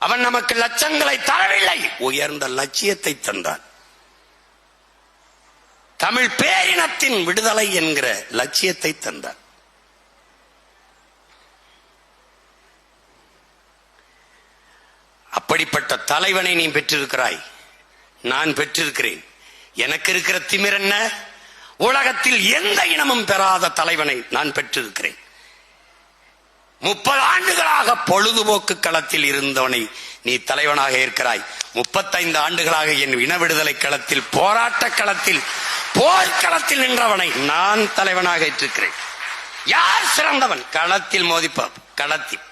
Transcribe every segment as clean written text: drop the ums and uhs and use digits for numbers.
அவன் நமக்கு லட்சங்களை தரவில்லை, உயர்ந்த லட்சியத்தை தந்தான். தமிழ் பேரினத்தின் விடுதலை என்கிற லட்சியத்தை தந்தான். அப்படிப்பட்ட தலைவனை நீ பெற்றிருக்கிறாய், நான் பெற்றிருக்கிறேன். எனக்கு இருக்கிற திமிர் என்ன? உலகத்தில் எந்த இனமும் பெறாத தலைவனை நான் பெற்றிருக்கிறேன். 30 ஆண்டுகளாக பொழுதுபோக்கு களத்தில் இருந்தவனை நீ தலைவனாக இருக்கிறாய். 35 ஆண்டுகளாக என் இன விடுதலை களத்தில், போராட்ட களத்தில், போர்க்களத்தில் நின்றவனை நான் தலைவனாக ஏற்றிருக்கிறேன். யார் சிறந்தவன்? களத்தில் மோதிப்பார். களத்தில்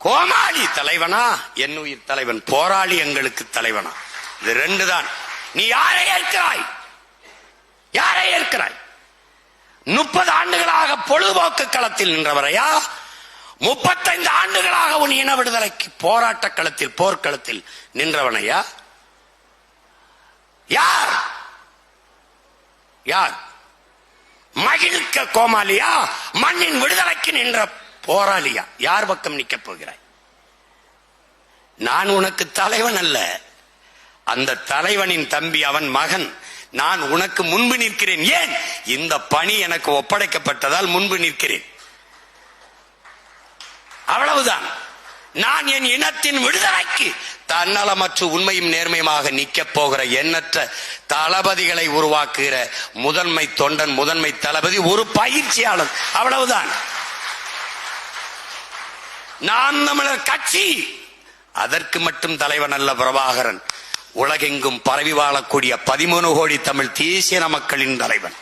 கோமாளி தலைவனா, என் உயிர் தலைவன். போராளி எங்களுக்கு தலைவனா? இது 2 தான். நீ யாரை ஏற்கிறாய்? யாரை ஏற்கிறாய்? 30 ஆண்டுகளாக பொழுதுபோக்கு களத்தில் நின்றவரையா? 35 ஆண்டுகளாக உன் இன விடுதலைக்கு போராட்ட களத்தில், போர்க்களத்தில் நின்றவனையா? யார் யார்? மகிழ்க்க கோமாளியா? மண்ணின் விடுதலைக்கு நின்ற போராளியா? யார் பக்கம் நிற்கப் போகிறாய்? நான் உனக்கு தலைவன் அல்ல, அந்த தலைவனின் தம்பி, அவன் மகன். நான் உனக்கு முன்பு நிற்கிறேன். ஏன்? இந்த பணி எனக்கு ஒப்படைக்கப்பட்டதால் முன்பு நிற்கிறேன். அவ்வளவுதான். நான் என் இனத்தின் விடுதலைக்கு தன்னலமற்ற உண்மையும் நேர்மையுமாக நிற்கப் போகிற எண்ணற்ற தளபதிகளை உருவாக்குகிற முதன்மை தொண்டன், முதன்மை தளபதி, ஒரு பயிற்சியாளர். அவ்வளவுதான். நாம் தமிழர் கட்சி அதற்கு மட்டும் தலைவன் அல்ல பிரபாகரன். உலகெங்கும் பரவி வாழக்கூடிய 13 கோடி தமிழ் தேசிய மக்களின் தலைவன்.